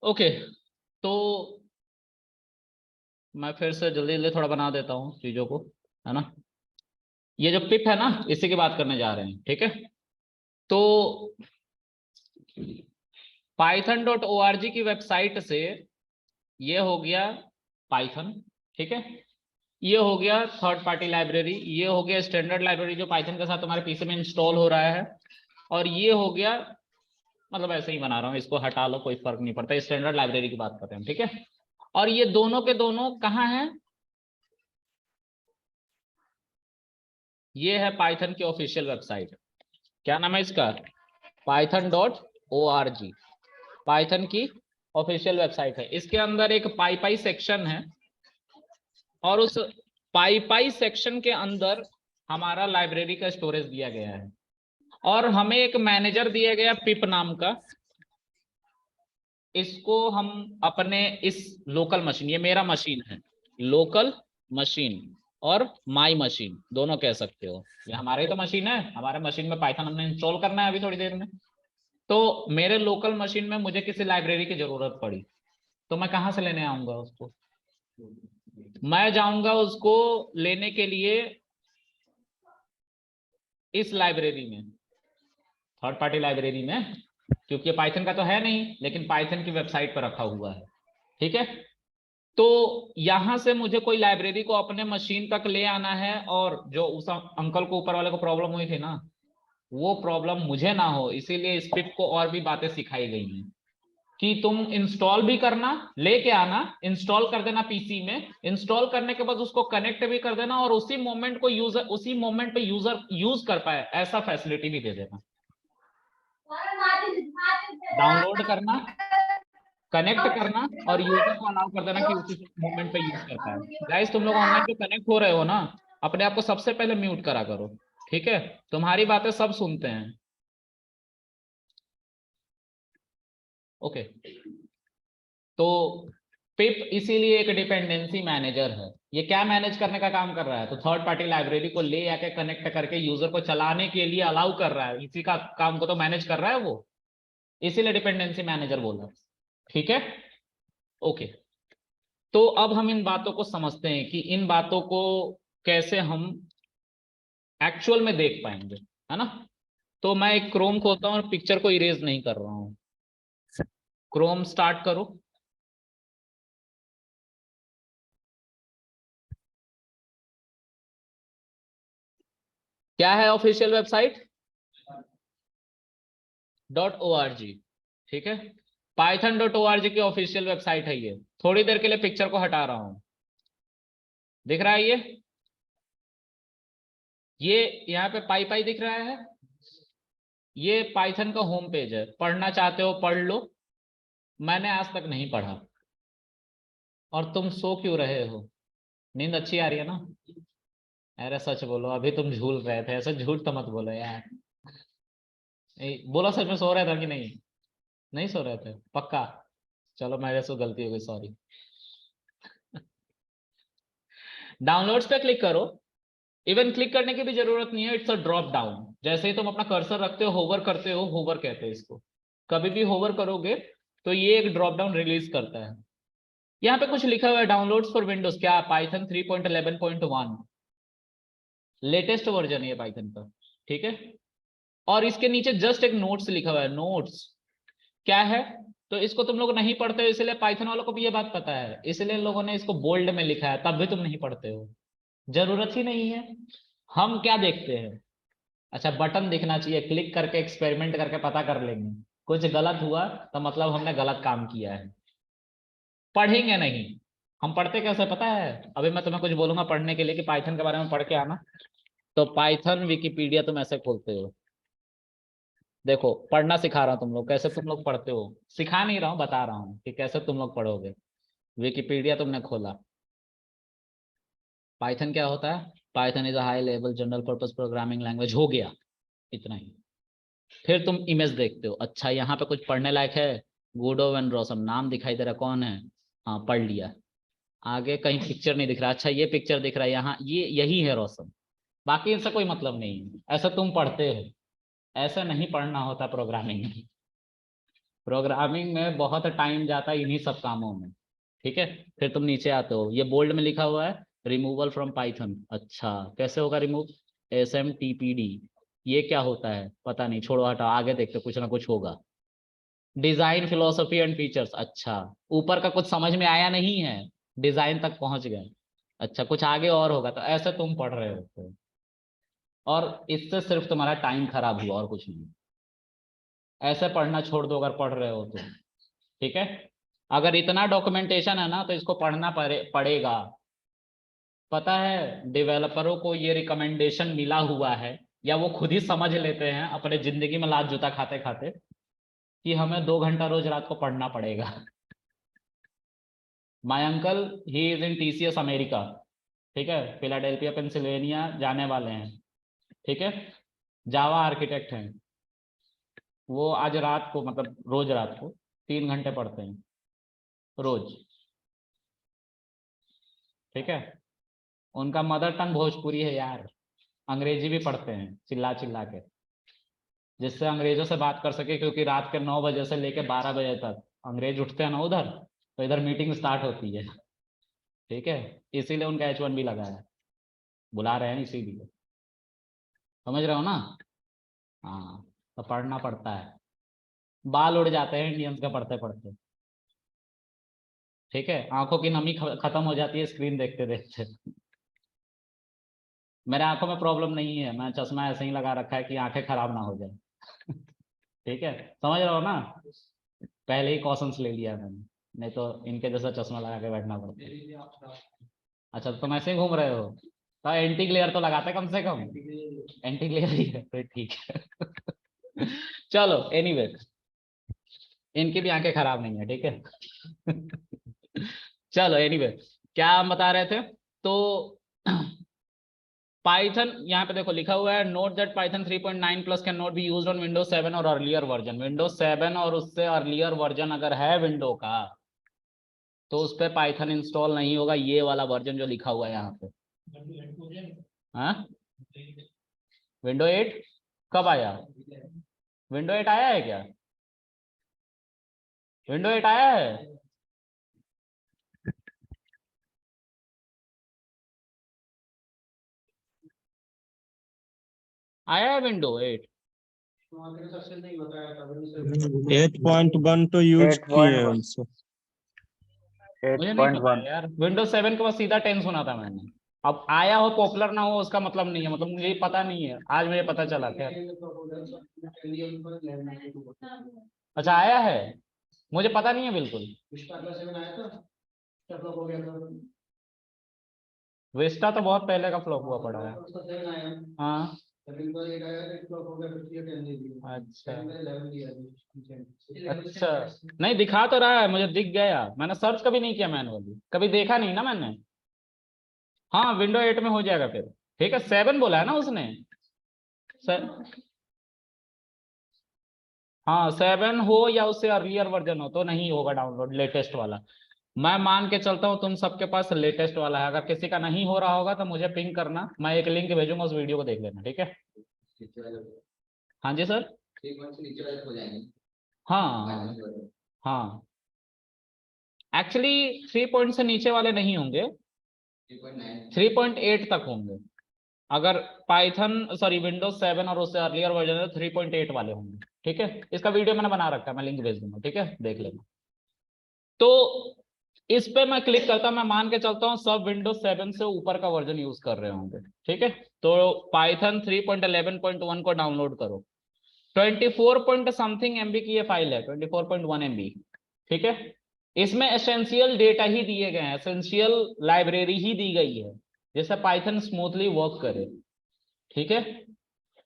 Okay, तो मैं फिर से जल्दी जल्दी थोड़ा बना देता हूँ चीजों को, है ना। ये जो पिप है ना, इसी की बात करने जा रहे हैं, ठीक है। तो python.org की वेबसाइट से ये हो गया पाइथन, ठीक है। ये हो गया थर्ड पार्टी लाइब्रेरी, ये हो गया स्टैंडर्ड लाइब्रेरी जो पाइथन के साथ तुम्हारे पीसी में इंस्टॉल हो रहा है, और ये हो गया, मतलब ऐसे ही बना रहा हूँ, इसको हटा लो कोई फर्क नहीं पड़ता, स्टैंडर्ड लाइब्रेरी की बात करते हैं, ठीक है। और ये दोनों के दोनों कहाँ हैं? ये है पाइथन की ऑफिशियल वेबसाइट। क्या नाम है इसका? python.org। पाइथन की ऑफिशियल वेबसाइट है। इसके अंदर एक पाई सेक्शन है, और उस पाई सेक्शन के अंदर हमारा लाइब्रेरी का स्टोरेज दिया गया है, और हमें एक मैनेजर दिया गया पिप नाम का। इसको हम अपने इस लोकल मशीन, ये मेरा मशीन है, लोकल मशीन और माई मशीन दोनों कह सकते हो, ये हमारी तो मशीन है, हमारे मशीन में पाइथन हमने इंस्टॉल करना है अभी थोड़ी देर में। तो मेरे लोकल मशीन में मुझे किसी लाइब्रेरी की जरूरत पड़ी, तो मैं कहाँ से लेने आऊंगा उसको? मैं जाऊंगा उसको लेने के लिए इस लाइब्रेरी में, थर्ड पार्टी लाइब्रेरी में, क्योंकि पाइथन का तो है नहीं, लेकिन पाइथन की वेबसाइट पर रखा हुआ है, ठीक है। तो यहां से मुझे कोई लाइब्रेरी को अपने मशीन तक ले आना है, और जो उस अंकल को ऊपर वाले को प्रॉब्लम हुई थी ना, वो प्रॉब्लम मुझे ना हो, इसीलिए इस पिप को और भी बातें सिखाई गई हैं कि तुम इंस्टॉल भी करना, लेके आना, इंस्टॉल कर देना पीसी में, इंस्टॉल करने के बाद उसको कनेक्ट भी कर देना, और उसी मोमेंट को यूजर, उसी मोमेंट पे यूजर यूज कर पाए ऐसा फैसिलिटी भी दे देना। डाउनलोड करना, कनेक्ट करना, और यूजर को अलाउ कर देना कि उसी मोमेंट पे यूज कर पाए। गाइस, तुम लोग ऑनलाइन पे कनेक्ट हो रहे हो ना, अपने आप को सबसे पहले म्यूट करा करो, ठीक है। तुम्हारी बातें सब सुनते हैं, ओके। तो पिप इसीलिए एक डिपेंडेंसी मैनेजर है। ये क्या मैनेज करने का काम कर रहा है? तो थर्ड पार्टी लाइब्रेरी को ले आके कनेक्ट करके यूजर को चलाने के लिए अलाउ कर रहा है, इसी का काम को तो मैनेज कर रहा है वो, इसीलिए डिपेंडेंसी मैनेजर बोल रहा है, ठीक है, ओके। तो अब हम इन बातों को समझते हैं कि इन बातों को कैसे हम एक्चुअल में देख पाएंगे, है ना। तो मैं एक क्रोम खोलता हूँ और पिक्चर को इरेज नहीं कर रहा हूँ। क्रोम स्टार्ट करो। क्या है ऑफिशियल वेबसाइट? .org, ठीक है। python.org की ऑफिशियल वेबसाइट है ये। थोड़ी देर के लिए पिक्चर को हटा रहा हूं, दिख रहा है ये यहाँ पे पाई दिख रहा है। ये पाइथन का होम पेज है, पढ़ना चाहते हो पढ़ लो, मैंने आज तक नहीं पढ़ा। और तुम सो क्यों रहे हो? नींद अच्छी आ रही है ना? अरे सच बोलो, अभी तुम झूल रहे थे, ऐसे झूठ तो मत बोलो यार। बोलो सच में सो रहे थे कि नहीं? नहीं सो रहे थे पक्का? चलो मेरे से गलती हो गई, सॉरी। डाउनलोड्स पे क्लिक करो। इवन क्लिक करने की भी जरूरत नहीं है, इट्स अ ड्रॉप डाउन। जैसे ही तुम अपना कर्सर रखते हो, होवर करते हो, होवर कहते हैं इसको, कभी भी होवर करोगे तो ये एक ड्रॉप डाउन रिलीज करता है। यहाँ पे कुछ लिखा हुआ है डाउनलोड्स फॉर विंडोज, क्या? पाइथन 3.11.1 लेटेस्ट वर्जन है पाइथन का, ठीक है। और इसके नीचे जस्ट एक नोट्स लिखा हुआ है, नोट्स क्या है? तो इसको तुम लोग नहीं पढ़ते हो, इसलिए पाइथन वालों को भी ये बात पता है, इसलिए लोगों ने इसको बोल्ड में लिखा है, तब भी तुम नहीं पढ़ते हो, जरूरत ही नहीं है। हम क्या देखते हैं? अच्छा, बटन दिखना चाहिए, क्लिक करके एक्सपेरिमेंट करके पता कर लेंगे, कुछ गलत हुआ तो मतलब हमने गलत काम किया है। पढ़ेंगे नहीं। हम पढ़ते कैसे पता है? अभी मैं तुम्हें कुछ बोलूंगा पढ़ने के लिए कि पाइथन के बारे में पढ़ के आना, तो पाइथन विकिपीडिया तुम ऐसे खोलते हो, देखो पढ़ना सिखा रहा हूं तुम लोग, कैसे तुम लोग पढ़ते हो, सिखा नहीं रहा हूं, बता रहा हूं कि कैसे तुम लोग पढ़ोगे। विकिपीडिया तुमने खोला, पाइथन क्या होता है? Python is a high level general purpose programming language, हो गया इतना ही। फिर तुम इमेज देखते हो, अच्छा यहाँ पे कुछ पढ़ने लायक है, गुडो एंड रोसम नाम दिखाई दे रहा, कौन है? हाँ पढ़ लिया। आगे कहीं पिक्चर नहीं दिख रहा, अच्छा ये पिक्चर दिख रहा है यहाँ, ये यही है रोसम, बाकी इनसे कोई मतलब नहीं है। ऐसा तुम पढ़ते हो, ऐसा नहीं पढ़ना होता प्रोग्रामिंग में। प्रोग्रामिंग में बहुत टाइम जाता है इन्हीं सब कामों में, ठीक है। फिर तुम नीचे आते हो, ये बोल्ड में लिखा हुआ है रिमूवल फ्रॉम पाइथन। अच्छा कैसे होगा रिमूव? SMTPD, ये क्या होता है पता नहीं, छोड़ो हटाओ, आगे देखते कुछ ना कुछ होगा। डिजाइन फिलोसफी एंड फीचर्स, अच्छा ऊपर का कुछ समझ में आया नहीं है, डिजाइन तक पहुंच गए। अच्छा कुछ आगे और होगा, तो ऐसे तुम पढ़ रहे होते हो और इससे सिर्फ तुम्हारा टाइम खराब हुआ और कुछ नहीं। ऐसे पढ़ना छोड़ दो अगर पढ़ रहे हो तो, ठीक है। अगर इतना डॉक्यूमेंटेशन है ना तो इसको पढ़ना पड़ेगा। पता है डेवलपरों को ये रिकमेंडेशन मिला हुआ है या वो खुद ही समझ लेते हैं अपने जिंदगी में लात जूता खाते खाते कि हमें 2 घंटा रोज रात को पढ़ना पड़ेगा। My uncle he is in TCS America, ठीक है, फिलाडेल्फिया पेंसिल्वेनिया जाने वाले हैं, ठीक है, जावा आर्किटेक्ट हैं। वो आज रात को मतलब रोज रात को 3 घंटे पढ़ते हैं रोज, ठीक है। उनका मदर टंग भोजपुरी है यार, अंग्रेजी भी पढ़ते हैं चिल्ला चिल्ला के, जिससे अंग्रेजों से बात कर सके, क्योंकि रात के 9 बजे से लेके 12 बजे तक अंग्रेज उठते हैं ना उधर, तो इधर मीटिंग स्टार्ट होती है, ठीक है। इसीलिए उनका H1B लगा है, बुला रहे हैं इसीलिए, समझ रहे हो ना। हाँ तो पढ़ना पड़ता है, बाल उड़ जाते हैं इंडियंस का पढ़ते पढ़ते, ठीक है, आंखों की नमी खत्म हो जाती है स्क्रीन देखते देखते। मेरे आंखों में प्रॉब्लम नहीं है, मैं चश्मा ऐसे ही लगा रखा है कि आंखें खराब ना हो जाए। ठीक है, समझ रहे हो ना, पहले ही कॉशंस ले लिया मैंने, नहीं तो इनके जैसा चश्मा लगा के बैठना पड़ता है। अच्छा तो तुम ऐसे ही घूम रहे हो, तो एंटी ग्लेयर तो लगाते कम से कम, एंटी ग्लेयर ही है तो ठीक है। चलो एनीवे, इनकी भी आंखें खराब नहीं है, ठीक है। चलो एनीवे, क्या हम बता रहे थे, तो पाइथन यहाँ पे देखो लिखा हुआ है note that Python 3.9 plus can not be used on Windows 7 और अर्लियर वर्जन। विंडोज 7 और उससे अर्लियर वर्जन अगर है विंडो का तो उस पर पाइथन इंस्टॉल नहीं होगा, ये वाला वर्जन जो लिखा हुआ है यहाँ पे। हाँ विंडो 8 कब आया? विंडो 8 आया है क्या? विंडो 8 आया है? आया है विंडो 8? 8.1 तो यूज किए हैं 8.1 उनसे। मुझे नहीं पता 8.1 यार, विंडोज 7 का बस सीधा 10 सुना था मैंने। अब आया हो पॉपुलर ना हो उसका मतलब नहीं है, मतलब मुझे पता नहीं है, आज मुझे पता चला क्या। अच्छा आया है, मुझे पता नहीं है बिल्कुल। विस्टा तो बहुत पहले का फ्लॉप हुआ पड़ा है। हाँ अच्छा अच्छा, नहीं दिखा तो रहा है, मुझे दिख गया, मैंने सर्च कभी नहीं किया मैनुअली, कभी देखा नहीं ना मैंने। हाँ विंडो 8 में हो जाएगा फिर, ठीक है। 7 बोला है ना उसने, हाँ 7 हो या उससे अर्लियर वर्जन हो तो नहीं होगा डाउनलोड लेटेस्ट वाला। मैं मान के चलता हूँ तुम सबके पास लेटेस्ट वाला है, अगर किसी का नहीं हो रहा होगा तो मुझे पिंग करना, मैं एक लिंक भेजूंगा, उस वीडियो को देख लेना, ठीक है। हाँ जी सर, हाँ हाँ हाँ, एक्चुअली 3 पॉइंट से नीचे वाले नहीं होंगे, 3.8 तक होंगे। अगर पाइथन सॉरी विंडोज 7 और उससे अर्लियर वर्जन है 3.8 वाले होंगे, ठीक है। इसका वीडियो मैंने बना रखा है, मैं लिंक भेज दूंगा, ठीक है, देख लेना। तो इस पे मैं क्लिक करता हूं, मैं मान के चलता हूं सब विंडोज 7 से ऊपर का वर्जन यूज कर रहे होंगे, ठीक है। तो पाइथन 3.11.1 को डाउनलोड करो, 24 पॉइंट समथिंग MB की ये फाइल है, 24.1 MB, ठीक है। इसमें एसेंशियल डेटा ही दिए गए हैं, एसेंशियल लाइब्रेरी ही दी गई है जिससे पाइथन स्मूथली वर्क करे, ठीक है।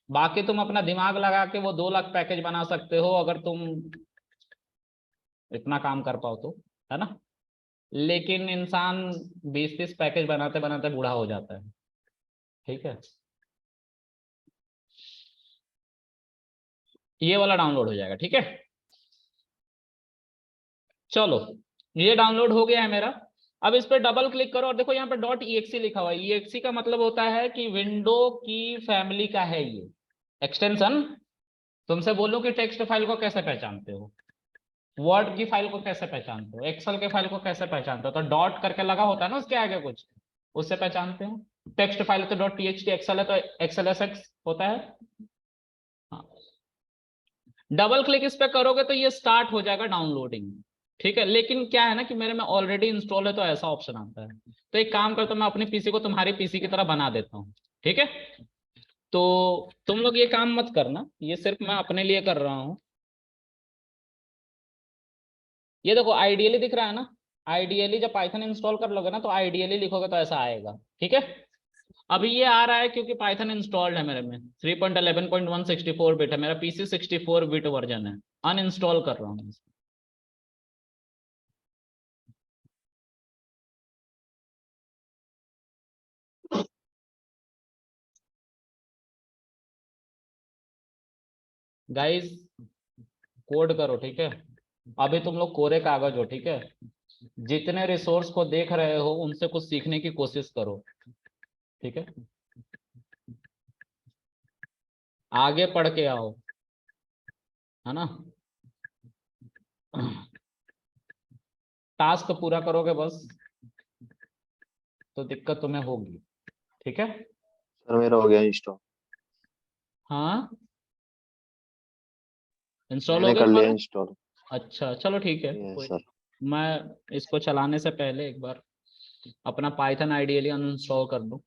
बाकी तुम अपना दिमाग लगा के वो 2 लाख पैकेज बना सकते हो अगर तुम इतना काम कर पाओ तो, है ना। लेकिन इंसान 20-30 पैकेज बनाते बनाते बूढ़ा हो जाता है, ठीक है। ये वाला डाउनलोड हो जाएगा, ठीक है। चलो ये डाउनलोड हो गया है मेरा। अब इस पर डबल क्लिक करो और देखो यहाँ पे .exe लिखा हुआ है, exe का मतलब होता है कि विंडो की फैमिली का है ये एक्सटेंशन। तुमसे बोलो कि टेक्स्ट फाइल को कैसे पहचानते हो, वर्ड की फाइल को कैसे पहचानते हो, एक्सेल के फाइल को कैसे पहचानते हो, तो डॉट करके लगा होता है ना उसके आगे कुछ, उससे पहचानते हो। टेक्स्ट फाइल है तो डॉट टीएक्सटी, एक्सेल है तो एक्सएलएसएक्स होता है। हाँ, डबल क्लिक इस पे करोगे तो ये स्टार्ट हो जाएगा डाउनलोडिंग। ठीक है, लेकिन क्या है ना कि मेरे में ऑलरेडी इंस्टॉल है तो ऐसा ऑप्शन आता है। तो एक काम करता हूँ, मैं अपनी पीसी को तुम्हारी पीसी की तरह बना देता हूँ। ठीक है, तो तुम लोग ये काम मत करना, ये सिर्फ मैं अपने लिए कर रहा हूँ। ये देखो आइडियली दिख रहा है ना, आइडियली जब पाइथन इंस्टॉल कर लोगे ना तो आइडियली लिखोगे तो ऐसा आएगा। ठीक है, अभी ये आ रहा है क्योंकि पाइथन इंस्टॉल्ड है मेरे में, 3.11.164 बिट है मेरा पीसी, 64 बिट वर्जन है। अनइंस्टॉल कर रहा हूँ। गाइस कोड करो, ठीक है। अभी तुम लोग कोरे कागज हो, ठीक है। जितने रिसोर्स को देख रहे हो उनसे कुछ सीखने की कोशिश करो, ठीक है। आगे पढ़ के आओ, है ना। टास्क पूरा करोगे बस, तो दिक्कत तुम्हें होगी। ठीक है, सर मेरा हो गया इंस्टॉल। हाँ इंस्टॉल हो मैंने गया कर लिया तुम्हारा। इंस्टॉल। अच्छा चलो ठीक है, यस कोई सर। नहीं। मैं इसको चलाने से पहले एक बार अपना पाइथन आइडियली अनइंस्टॉल कर दूं।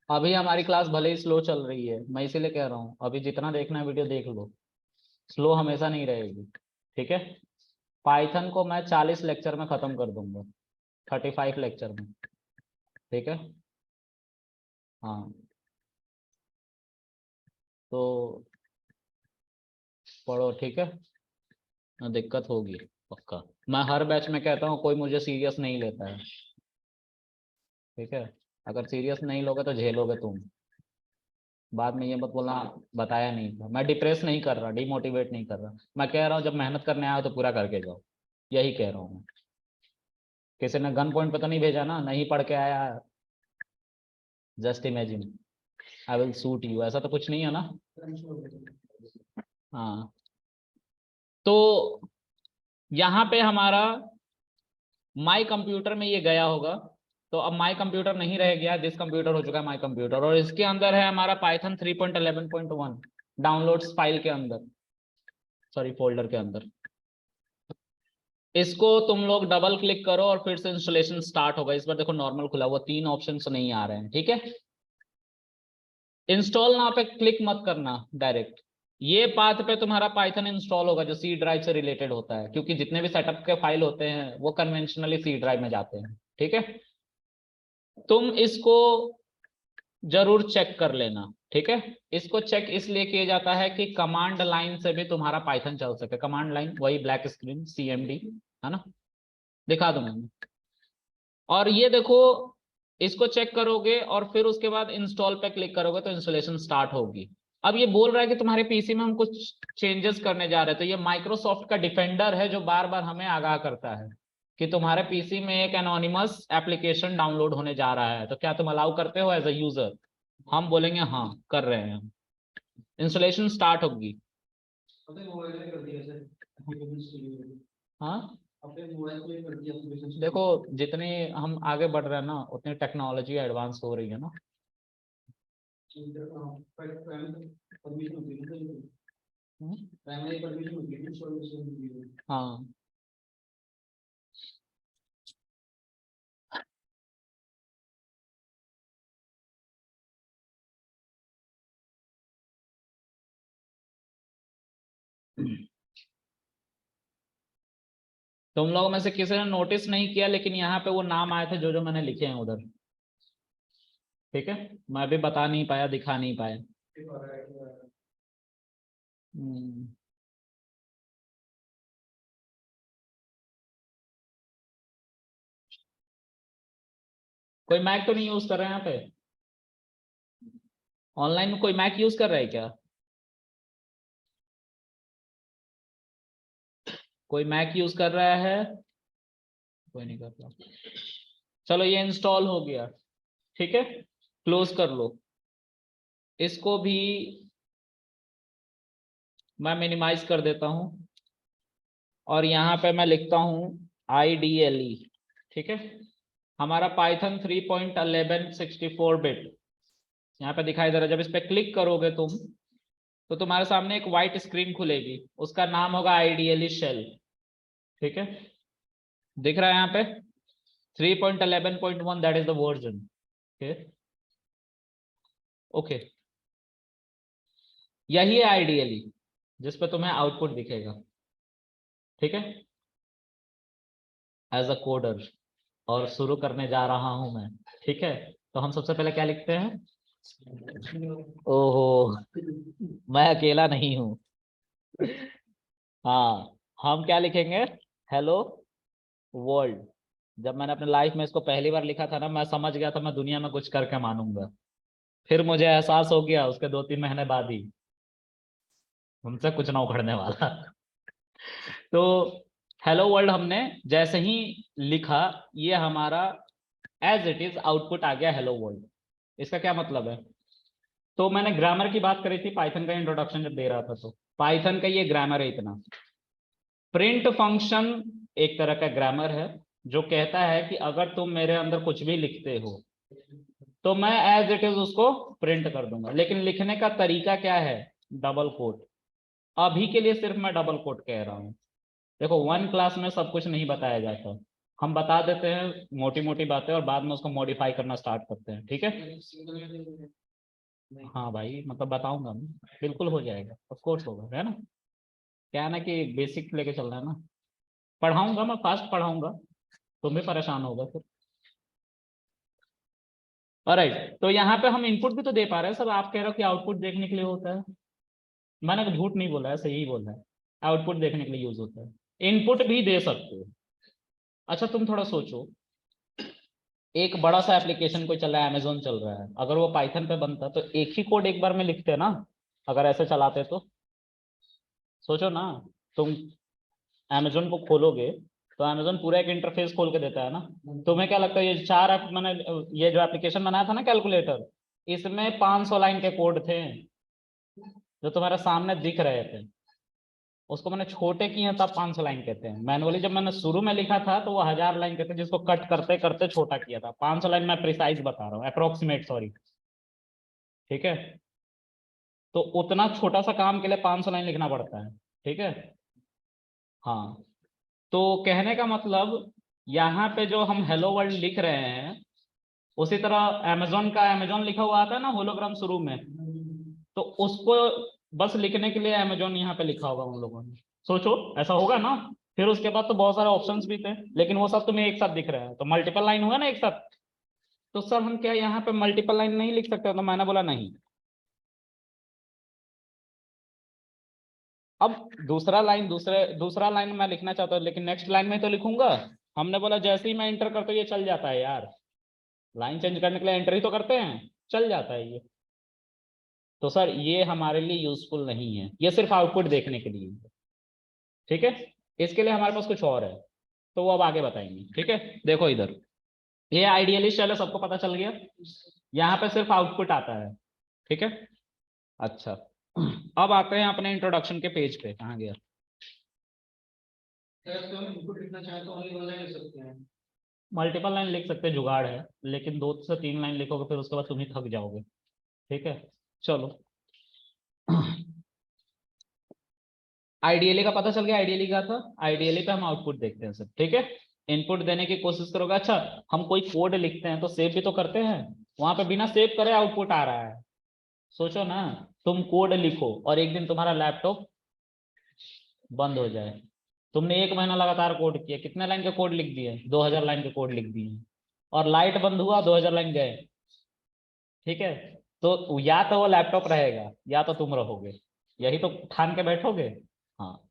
अभी हमारी क्लास भले ही स्लो चल रही है, मैं इसीलिए कह रहा हूँ अभी जितना देखना है वीडियो देख लो, स्लो हमेशा नहीं रहेगी। ठीक है, पाइथन को मैं 40 लेक्चर में खत्म कर दूंगा, 35 लेक्चर में। ठीक है, हाँ तो पढ़ो, ठीक है ना, दिक्कत होगी पक्का। मैं हर बैच में कहता हूँ कोई मुझे सीरियस नहीं लेता है। ठीक है, अगर सीरियस नहीं लोगे तो झेलोगे तुम, बाद में ये मत बोलना बताया नहीं था। मैं डिप्रेस नहीं कर रहा, डिमोटिवेट नहीं कर रहा, मैं कह रहा हूँ जब मेहनत करने आया हो तो पूरा करके जाओ, यही कह रहा हूँ मैं। किसी ने गन पॉइंट पे तो नहीं भेजा ना, नहीं पढ़ के आया, just imagine I will shoot you, ऐसा तो कुछ नहीं है ना। हाँ, तो यहाँ पे हमारा माई कंप्यूटर में ये गया होगा, तो अब माई कंप्यूटर नहीं रह गया, दिस कंप्यूटर हो चुका है माई कंप्यूटर, और इसके अंदर है हमारा पाइथन 3.11.1 डाउनलोड्स फाइल के अंदर, सॉरी फोल्डर के अंदर। इसको तुम लोग डबल क्लिक करो और फिर से इंस्टॉलेशन स्टार्ट होगा। इस बार देखो नॉर्मल खुला हुआ, 3 ऑप्शन नहीं आ रहे हैं। ठीक है, इंस्टॉल नाउ पे क्लिक मत करना डायरेक्ट, ये पाथ पे तुम्हारा पाइथन इंस्टॉल होगा जो सी ड्राइव से रिलेटेड होता है, क्योंकि जितने भी सेटअप के फाइल होते हैं वो कन्वेंशनली सी ड्राइव में जाते हैं। ठीक है, तुम इसको जरूर चेक कर लेना। ठीक है, इसको चेक इसलिए किया जाता है कि कमांड लाइन से भी तुम्हारा पाइथन चल सके। कमांड लाइन वही ब्लैक स्क्रीन CMD, है ना, दिखा दूंगा मैं। और ये देखो, इसको चेक करोगे और फिर उसके बाद इंस्टॉल पे क्लिक करोगे तो इंस्टॉलेशन स्टार्ट होगी। अब ये बोल रहा है कि तुम्हारे पीसी में हम कुछ चेंजेस करने जा रहे हैं, तो ये माइक्रोसॉफ्ट का डिफेंडर है जो बार बार हमें आगाह करता है कि तुम्हारे पीसी में एक एनोनिमस एप्लीकेशन डाउनलोड होने जा रहा है, तो क्या तुम अलाउ करते हो एज अ यूजर। हम बोलेंगे हाँ कर रहे हैं, इंस्टॉलेशन स्टार्ट होगी। हाँ देखो, जितने हम आगे बढ़ रहे हैं ना उतनी टेक्नोलॉजी एडवांस हो रही है ना। हाँ तुम लोगों में से किसी ने नोटिस नहीं किया, लेकिन यहाँ पे वो नाम आए थे जो जो मैंने लिखे हैं उधर। ठीक है, मैं भी बता नहीं पाया, दिखा नहीं पाया। हम्म, कोई मैक तो नहीं यूज कर रहे हैं यहाँ पे, ऑनलाइन में कोई मैक यूज कर रहा है क्या, कोई मैक यूज कर रहा है, कोई नहीं कर रहा। चलो ये इंस्टॉल हो गया, ठीक है, क्लोज कर लो। इसको भी मैं मिनिमाइज कर देता हूँ। और यहाँ पे मैं लिखता हूँ IDLE, ठीक है। हमारा पाइथन 3.1164 बिट यहाँ पे दिखाई दे रहा है। जब इस पे क्लिक करोगे तुम तो तुम्हारे सामने एक व्हाइट स्क्रीन खुलेगी, उसका नाम होगा IDLE शेल, ठीक है। दिख रहा है यहाँ पे 3.11.1, that is the version, okay. यही है IDLE जिस पे तुम्हें आउटपुट दिखेगा, ठीक है, एज अ कोडर। और शुरू करने जा रहा हूं मैं, ठीक है। तो हम सबसे पहले क्या लिखते हैं? ओहो, मैं अकेला नहीं हूं। हाँ, हम क्या लिखेंगे? Hello world. जब मैंने अपने लाइफ में इसको पहली बार लिखा था ना, मैं समझ गया था मैं दुनिया में कुछ करके मानूंगा। फिर मुझे एहसास हो गया उसके 2-3 महीने बाद ही, उनसे कुछ ना उखड़ने वाला। तो हेलो वर्ल्ड हमने जैसे ही लिखा, ये हमारा एज इट इज आउटपुट आ गया हेलो वर्ल्ड। इसका क्या मतलब है? तो मैंने ग्रामर की बात करी थी पाइथन का इंट्रोडक्शन जब दे रहा था, तो पाइथन का ये ग्रामर है इतना। प्रिंट फंक्शन एक तरह का ग्रामर है जो कहता है कि अगर तुम मेरे अंदर कुछ भी लिखते हो तो मैं एज इट इज उसको प्रिंट कर दूंगा। लेकिन लिखने का तरीका क्या है? Double quote. अभी के लिए सिर्फ मैं डबल कोट कह रहा हूँ। देखो, 1 क्लास में सब कुछ नहीं बताया जाता, हम बता देते हैं मोटी मोटी बातें और बाद में उसको मॉडिफाई करना स्टार्ट करते हैं, ठीक है। हाँ भाई, मतलब बताऊंगा मैं, बिल्कुल हो जाएगा, ऑफ कोर्स होगा, है ना। क्या है ना कि बेसिक लेके चल रहा है ना, पढ़ाऊंगा मैं, फास्ट पढ़ाऊंगा, तुम भी परेशान होगा फिर। ऑलराइट, तो यहाँ पे हम इनपुट भी तो दे पा रहे हैं सर। आप कह रहे हो कि आउटपुट देखने के लिए होता है, मैंने झूठ नहीं बोला है, सही ही बोला है। आउटपुट देखने के लिए यूज होता है, इनपुट भी दे सकते हो। अच्छा तुम थोड़ा सोचो, एक बड़ा सा एप्लीकेशन कोई चल रहा है, अमेजोन चल रहा है, अगर वो पाइथन पे बनता तो एक ही कोड एक बार में लिखते ना, अगर ऐसे चलाते तो। सोचो ना, तुम अमेजोन को खोलोगे तो अमेजोन पूरा एक इंटरफेस खोल के देता है ना। तुम्हें क्या लगता है ये मैंने ये जो एप्लीकेशन बनाया था ना कैलकुलेटर, इसमें 500 लाइन के कोड थे जो तुम्हारे सामने दिख रहे थे। उसको मैंने छोटे किए हैं तब 500 लाइन कहते हैं। मैनुअली जब मैंने शुरू में लिखा था तो वो 1000 लाइन कहते हैं, जिसको कट करते करते छोटा किया था। 500 लाइन मैं प्रिसाइज बता रहा हूँ, अप्रोक्सीमेट, सॉरी, ठीक है। तो उतना छोटा सा काम के लिए 500 लाइन लिखना पड़ता है, ठीक है। हाँ, तो कहने का मतलब यहाँ पे जो हम हेलो वर्ल्ड लिख रहे हैं, उसी तरह अमेजोन का अमेजोन लिखा हुआ आता है ना होलोग्राम शुरू में, तो उसको बस लिखने के लिए अमेजोन यहाँ पे लिखा होगा उन लोगों ने। सोचो ऐसा होगा ना। फिर उसके बाद तो बहुत सारे ऑप्शंस भी थे, लेकिन वो सब तुम्हें एक साथ दिख रहे हैं, तो मल्टीपल लाइन हुआ ना एक साथ। तो सर हम क्या यहाँ पे मल्टीपल लाइन नहीं लिख सकते? तो मैंने बोला नहीं। अब दूसरा लाइन मैं लिखना चाहता हूँ, लेकिन नेक्स्ट लाइन में तो लिखूंगा। हमने बोला जैसे ही मैं एंटर करता हूँ ये चल जाता है यार, लाइन चेंज करने के लिए एंटर ही तो करते हैं, चल जाता है ये। तो सर ये हमारे लिए यूजफुल नहीं है, ये सिर्फ आउटपुट देखने के लिए है, ठीक है। इसके लिए हमारे पास कुछ और है, तो वो अब आगे बताएंगे, ठीक है। देखो इधर, ये आइडियली चलो सबको पता चल गया। यहाँ पे सिर्फ आउटपुट आता है, ठीक है। अच्छा, अब आते हैं अपने इंट्रोडक्शन के पेज पे। कहाँ गया? मल्टीपल लाइन लिख सकते हैं, जुगाड़ है, लेकिन 2 से 3 लाइन लिखोगे फिर उसके बाद तुम ही थक जाओगे, ठीक है। चलो, आइडियली का पता चल गया, आइडियली का था। आइडियली पे हम आउटपुट देखते हैं सर, ठीक है। इनपुट देने की कोशिश करोगे। अच्छा, हम कोई कोड लिखते हैं तो सेव भी तो करते हैं, वहां पे बिना सेव करे आउटपुट आ रहा है। सोचो ना, तुम कोड लिखो और एक दिन तुम्हारा लैपटॉप बंद हो जाए। तुमने 1 महीना लगातार कोड किया, कितने लाइन के कोड लिख दिए? 2000 लाइन के कोड लिख दिए, और लाइट बंद हुआ, 2000 लाइन गए, ठीक है। तो या तो वो लैपटॉप रहेगा या तो तुम रहोगे, यही तो ठान के बैठोगे। हाँ,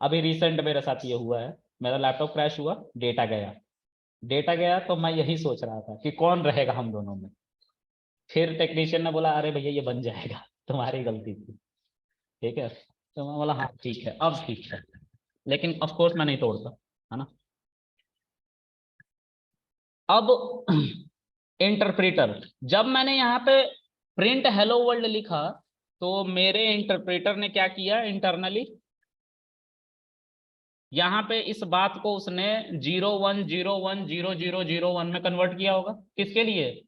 अभी रिसेंट मेरे साथ ये हुआ है, मेरा लैपटॉप क्रैश हुआ, डेटा गया, तो मैं यही सोच रहा था कि कौन रहेगा हम दोनों में। फिर टेक्नीशियन ने बोला अरे भैया ये बन जाएगा, तुम्हारी गलती थी, ठीक है। तो मैं बोला हाँ ठीक है, अब ठीक है, लेकिन ऑफ कोर्स मैं नहीं तोड़ता, है ना। अब इंटरप्रेटर, जब मैंने यहाँ पे प्रिंट हेलो वर्ल्ड लिखा तो मेरे इंटरप्रेटर ने क्या किया इंटरनली, यहाँ पे इस बात को उसने 01010001 में कन्वर्ट किया होगा। किसके लिए?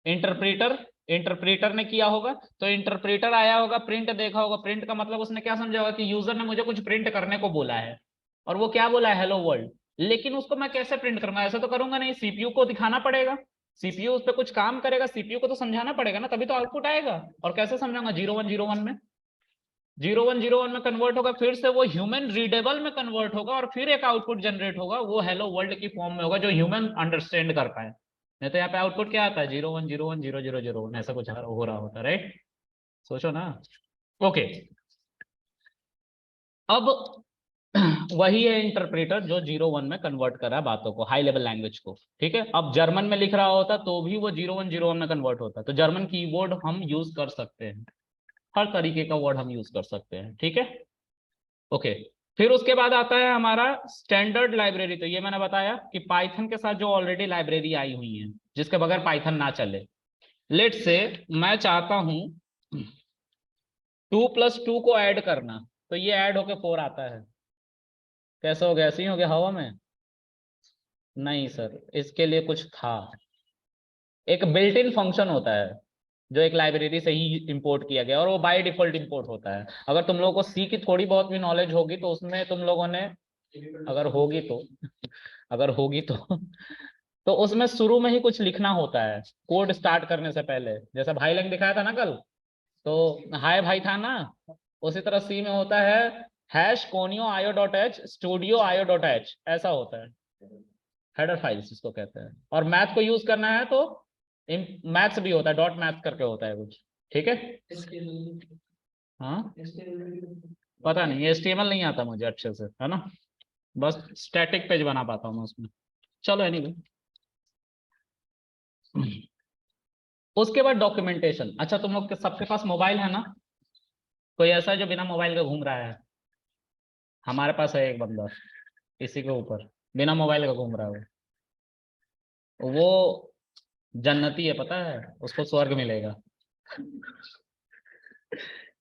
इंटरप्रेटर, इंटरप्रेटर ने किया होगा। तो इंटरप्रेटर आया होगा, प्रिंट देखा होगा, प्रिंट का मतलब उसने क्या समझा होगा कि यूजर ने मुझे कुछ प्रिंट करने को बोला है, और वो क्या बोला है? Hello world. लेकिन उसको मैं कैसे प्रिंट करूंगा? ऐसे तो करूंगा नहीं, सीपीयू को दिखाना पड़ेगा, सीपीयू उस पर कुछ काम करेगा, सीपीयू को तो समझाना पड़ेगा ना, तभी तो आउटपुट आएगा। और कैसे समझाऊंगा? 0101 में, 0101 में कन्वर्ट होगा, फिर से वो ह्यूमन रीडेबल में कन्वर्ट होगा, और फिर एक आउटपुट जनरेट होगा, वो हेलो वर्ल्ड की फॉर्म में होगा, जो ह्यूमन अंडरस्टैंड कर पाए। नहीं तो यहाँ पे आउटपुट क्या आता है? 01010001 ऐसा कुछ हो रहा होता, राइट? सोचो ना। ओके, अब वही है इंटरप्रेटर जो 01 में कन्वर्ट कर रहा है बातों को, हाई लेवल लैंग्वेज को, ठीक है। अब जर्मन में लिख रहा होता तो भी वो 0101 में कन्वर्ट होता, तो जर्मन कीवर्ड हम यूज कर सकते हैं, हर तरीके का वर्ड हम यूज कर सकते हैं, ठीक है। ओके, फिर उसके बाद आता है हमारा स्टैंडर्ड लाइब्रेरी। तो ये मैंने बताया कि पाइथन के साथ जो ऑलरेडी लाइब्रेरी आई हुई है, जिसके बगैर पाइथन ना चले। लेट से मैं चाहता हूं 2+2 को ऐड करना, तो ये ऐड होके 4 आता है। कैसे हो गया? ऐसे ही हो गया हवा में? नहीं सर, इसके लिए कुछ था, एक बिल्ट इन फंक्शन होता है जो एक लाइब्रेरी से ही इंपोर्ट किया गया, और वो बाय डिफॉल्ट इंपोर्ट होता है। अगर तुम लोगों को सी की थोड़ी बहुत भी नॉलेज होगी तो उसमें तुम लोगों ने, अगर होगी तो अगर होगी तो उसमें शुरू में ही कुछ लिखना होता है कोड स्टार्ट करने से पहले। जैसे भाई लंग दिखाया था ना कल, तो हाय भाई था ना, उसी तरह सी में होता है हैश कोनियो आयो डॉट एच स्टूडियो आयो डॉट एच, ऐसा होता है, हेडर फाइल्स इसको कहते हैं। और मैथ को यूज करना है तो मैथ्स भी होता है, डॉट मैथ करके होता है कुछ, ठीक है। हाँ, पता नहीं, HTML नहीं आता मुझे अच्छे से, है ना, बस स्टैटिक पेज बना पाता हूँ मैं उसमें। चलो एनीवे, उसके बाद डॉक्यूमेंटेशन। अच्छा, तुम लोग के सबके पास मोबाइल है ना? कोई ऐसा है जो बिना मोबाइल के घूम रहा है? हमारे पास है एक बंदा, इसी के ऊपर बिना मोबाइल का घूम रहा है। वो जन्नती है, पता है, उसको स्वर्ग मिलेगा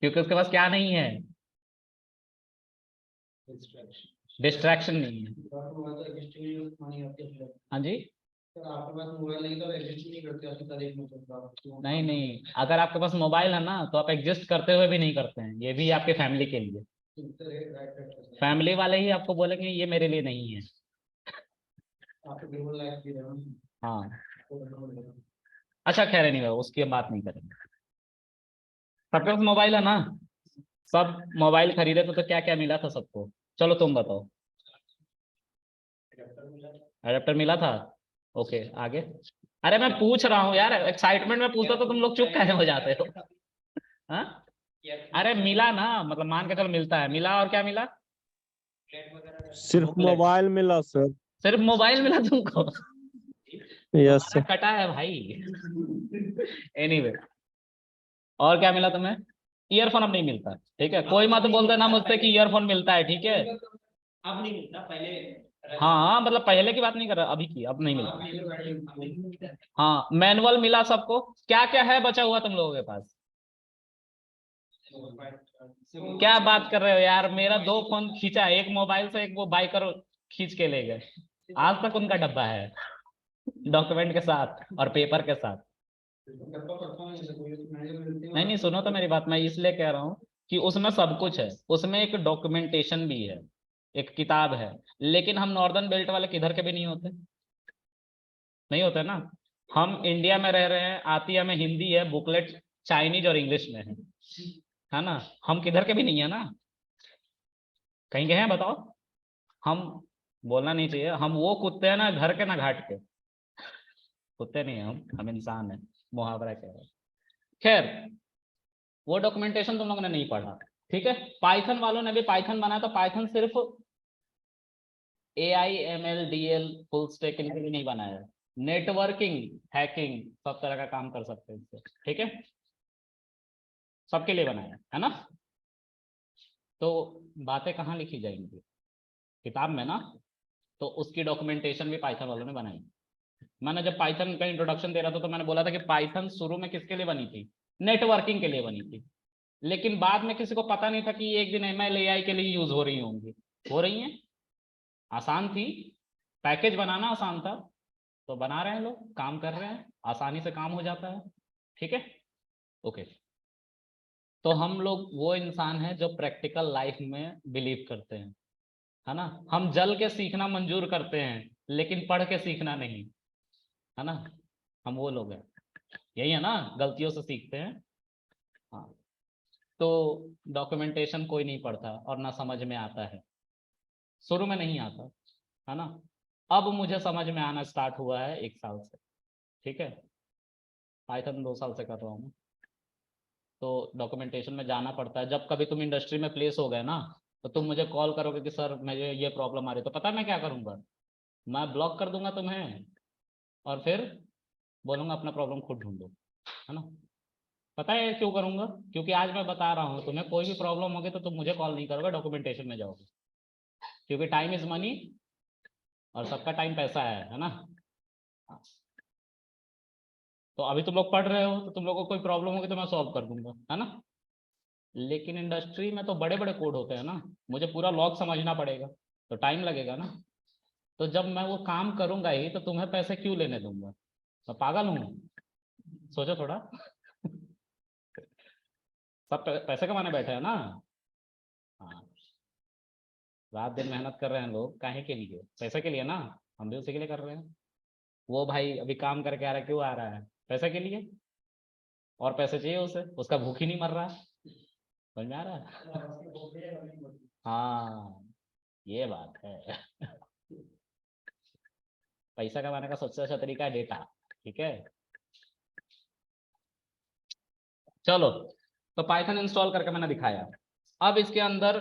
क्योंकि उसके पास क्या नहीं है? डिस्ट्रैक्शन नहीं है। हाँ जी, नहीं नहीं, अगर आपके पास मोबाइल है ना तो आप एग्जिस्ट करते हुए भी नहीं करते हैं, ये भी आपके फैमिली के लिए। फैमिली वाले ही आपको बोलेंगे ये मेरे लिए नहीं है। हाँ, अच्छा खैर नहीं, उसकी हम बात नहीं करेंगे। सबके पास मोबाइल है ना? सब मोबाइल खरीदे तो क्या क्या मिला था सबको? चलो तुम बताओ। अडेप्टर मिला था, ओके आगे। अरे मैं पूछ रहा हूँ यार, एक्साइटमेंट में पूछता तो तुम लोग चुप काहे हो जाते हो? हाँ, अरे मिला ना, मतलब मान के चलो मिलता है, मिला और क्या मिला? सिर्फ मोबाइल मिला सर। सिर्फ मोबाइल मिला तुमको? यस तुम्हारा कटा है भाई। एनीवे, और क्या मिला तुम्हें? ईयरफोन अब नहीं मिलता, ठीक है। कोई मत बोल देना मुझसे कि ईयरफोन मिलता है, ठीक है। अब नहीं मिलता, पहले। हाँ मतलब पहले की बात नहीं कर रहा, अभी की, अब नहीं मिलता। हाँ, मैनुअल मिला सबको। क्या क्या है बचा हुआ तुम लोगों के पास? क्या बात कर रहे हो यार, मेरा 2 फोन खींचा, एक मोबाइल से, एक वो बाइकर खींच के ले गए। आज तक उनका डब्बा है, डॉक्यूमेंट के साथ और पेपर के साथ। नहीं नहीं, सुनो तो मेरी बात, मैं इसलिए कह रहा हूँ कि उसमें सब कुछ है, उसमें एक डॉक्यूमेंटेशन भी है, एक किताब है। लेकिन हम नॉर्दर्न बेल्ट वाले किधर के भी नहीं होते, नहीं होते ना। हम इंडिया में रह रहे हैं, आती हमें हिंदी है, बुकलेट चाइनीज और इंग्लिश में है ना। हम किधर के भी नहीं है ना, कहीं के हैं बताओ? हम, बोलना नहीं चाहिए, हम वो कुत्ते हैं ना घर के ना घाट के, कुत्ते नहीं है हम इंसान है, मुहावरा कह रहे हैं। खैर, वो डॉक्यूमेंटेशन तुम लोगों ने नहीं पढ़ा, ठीक है। पाइथन वालों ने भी पाइथन बनाया, तो पाइथन सिर्फ AIML DL फुल स्टैक इनके लिए नहीं बनाया है, नेटवर्किंग, हैकिंग, सब तरह का काम कर सकते हैं इससे, ठीक है, सबके लिए बनाया है ना। तो बातें कहाँ लिखी जाएंगी? किताब में ना। तो उसकी डॉक्यूमेंटेशन भी पाइथन वालों ने बनाई। मैंने जब पाइथन का इंट्रोडक्शन दे रहा था तो मैंने बोला था कि पाइथन शुरू में किसके लिए बनी थी? नेटवर्किंग के लिए बनी थी। लेकिन बाद में किसी को पता नहीं था कि एक दिन ML AI के लिए यूज हो रही होंगी, हो रही हैं, आसान थी, पैकेज बनाना आसान था, तो बना रहे हैं लोग, काम कर रहे हैं, आसानी से काम हो जाता है। ठीक है, ओके। तो हम लोग वो इंसान हैं जो प्रैक्टिकल लाइफ में बिलीव करते हैं, है ना। हम जल के सीखना मंजूर करते हैं, लेकिन पढ़ के सीखना नहीं, है ना। हम वो लोग हैं, यही है ना, गलतियों से सीखते हैं। हाँ, तो डॉक्यूमेंटेशन कोई नहीं पढ़ता और ना समझ में आता है, शुरू में नहीं आता, है ना। अब मुझे समझ में आना स्टार्ट हुआ है 1 साल से। ठीक है, पाइथन 2 साल से कर रहा हूँ। तो डॉक्यूमेंटेशन में जाना पड़ता है। जब कभी तुम इंडस्ट्री में प्लेस हो गए ना, तो तुम मुझे कॉल करोगे कि सर मुझे ये प्रॉब्लम आ रही है, तो पता है मैं क्या करूँगा, मैं ब्लॉक कर दूंगा तुम्हें और फिर बोलूँगा अपना प्रॉब्लम खुद ढूंढो, है ना। पता है क्यों करूँगा, क्योंकि आज मैं बता रहा हूँ तुम्हें, कोई भी प्रॉब्लम होगी तो तुम मुझे कॉल नहीं करोगे, डॉक्यूमेंटेशन में जाओगे, क्योंकि टाइम इज मनी और सबका टाइम पैसा है ना। तो अभी तुम लोग पढ़ रहे हो, तो तुम लोगों को कोई प्रॉब्लम होगी तो मैं सॉल्व कर दूंगा, है ना। लेकिन इंडस्ट्री में तो बड़े बड़े कोड होते हैं ना, मुझे पूरा लॉग समझना पड़ेगा, तो टाइम लगेगा ना। तो जब मैं वो काम करूंगा ही, तो तुम्हें पैसे क्यों लेने दूंगा, मैं पागल हूँ, सोचो थोड़ा। सब पैसे कमाने बैठे हैं ना। हाँ, रात दिन मेहनत कर रहे हैं लोग, काहे के लिए, पैसे के लिए ना, हम भी उसी के लिए कर रहे हैं। वो भाई अभी काम करके आ रहा है, क्यों आ रहा है, पैसे के लिए, और पैसे चाहिए उसे, उसका भूख ही नहीं मर रहा है, समझ में आ रहा है। हाँ, ये बात है। पैसा कमाने का सबसे अच्छा तरीका है डेटा। ठीक है, चलो। तो पाइथन इंस्टॉल करके मैंने दिखाया। अब इसके अंदर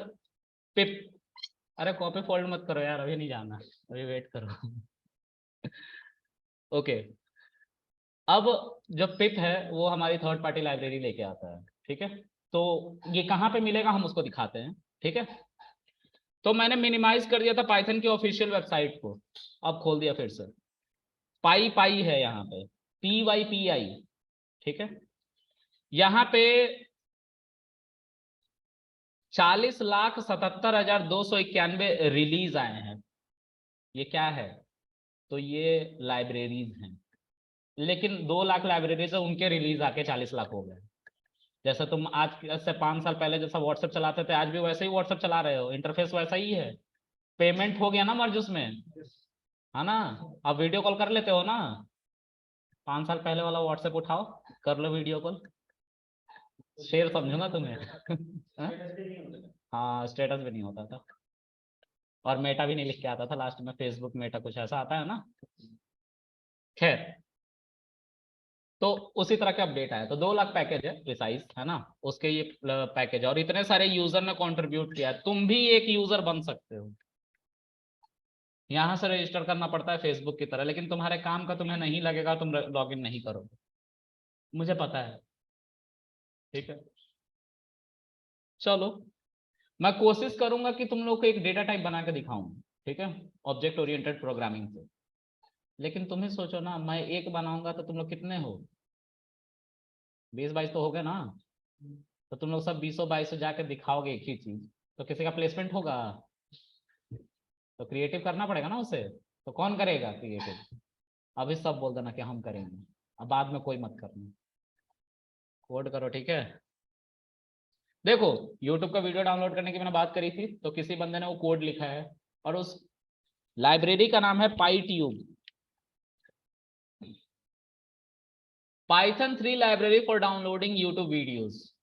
पिप, अरे कॉपी फोल्ड मत करो यार, अभी नहीं जाना, अभी वेट करो। ओके, अब जो पिप है वो हमारी थर्ड पार्टी लाइब्रेरी लेके आता है। ठीक है, तो ये कहाँ पे मिलेगा हम उसको दिखाते हैं। ठीक है, तो मैंने मिनिमाइज कर दिया था पाइथन की ऑफिशियल वेबसाइट को, अब खोल दिया फिर से। पाई पाई है यहाँ पे, PYPI। ठीक है, यहाँ पे 40,77,291 रिलीज आए हैं। ये क्या है, तो ये लाइब्रेरीज हैं, लेकिन 2 लाख लाइब्रेरीज है, उनके रिलीज आके 40 लाख हो गए। जैसे तुम आज से 5 साल पहले जैसा व्हाट्सएप चलाते थे, आज भी वैसे ही व्हाट्सएप चला रहे हो, इंटरफेस वैसा ही है, पेमेंट हो गया ना मर्ज उसमें, है ना। अब वीडियो कॉल कर लेते हो ना, 5 साल पहले वाला व्हाट्सएप उठाओ, कर लो वीडियो कॉल, शेर समझूंगा तुम्हें। हाँ? हाँ, स्टेटस भी नहीं होता था, और मेटा भी नहीं लिख के आता था लास्ट में, फेसबुक मेटा कुछ ऐसा आता है ना। खैर, तो उसी तरह के अपडेट आया, तो 2 लाख पैकेज है प्रिसाइज, है ना, उसके ये पैकेज, और इतने सारे यूजर ने कंट्रीब्यूट किया, तुम भी एक यूजर बन सकते हो। यहाँ से रजिस्टर करना पड़ता है फेसबुक की तरह, लेकिन तुम्हारे काम का तुम्हें नहीं लगेगा, तुम लॉगिन नहीं करोगे, मुझे पता है। ठीक है, चलो, मैं कोशिश करूंगा कि तुम लोग को एक डेटा टाइप बना के दिखाऊं। ठीक है, ऑब्जेक्ट ओरिएंटेड प्रोग्रामिंग से। लेकिन तुम ही सोचो ना, मैं एक बनाऊंगा तो तुम लोग कितने हो, 20-22 तो हो गए ना। तो तुम लोग सब 20-22 जाके दिखाओगे एक ही चीज, तो किसी का प्लेसमेंट होगा, तो क्रिएटिव करना पड़ेगा ना उसे, तो कौन करेगा क्रिएटिव। अभी सब बोल देना कि हम करेंगे, अब बाद में कोई मत करना, कोड करो। ठीक है, देखो, यूट्यूब का वीडियो डाउनलोड करने की मैंने बात करी थी, तो किसी बंदे ने वो कोड लिखा है, और उस लाइब्रेरी का नाम है pytube, Python 3 library for downloading YouTube videos.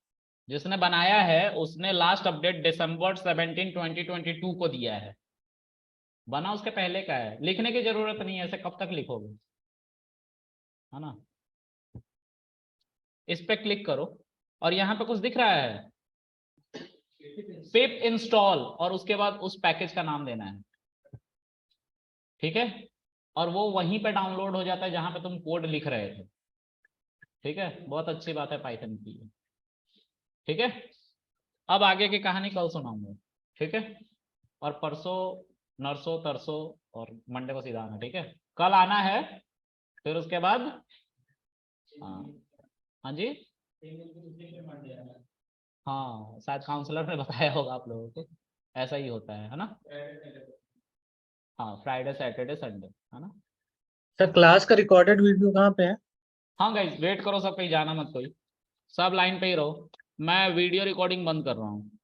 जिसने बनाया है उसने लास्ट अपडेट दिसंबर 17, 2022 को दिया है, बना उसके पहले का है, लिखने की जरूरत नहीं है, ऐसे कब तक लिखोगे, है ना। इस पे क्लिक करो, और यहाँ पे कुछ दिख रहा है, पिप इंस्टॉल, और उसके बाद उस पैकेज का नाम देना है। ठीक है, और वो वहीं पे डाउनलोड हो जाता है जहां पे तुम कोड लिख रहे थे। ठीक है, बहुत अच्छी बात है पाइथन की। ठीक है, अब आगे की कहानी कल सुनाऊंगा। ठीक है, और परसों नरसों तरसों और मंडे को सीधा आना। ठीक है, कल आना है, फिर उसके बाद, हाँ, हाँ जी, हाँ शायद काउंसलर ने बताया होगा आप लोगों को। ऐसा ही होता है ना। हाँ फ्राइडे सैटरडे संडे है ना। सर क्लास का रिकॉर्डेड वीडियो कहाँ पे है? हाँ गाइस वेट करो, सब कहीं जाना मत कोई, सब लाइन पे ही रहो, मैं वीडियो रिकॉर्डिंग बंद कर रहा हूँ।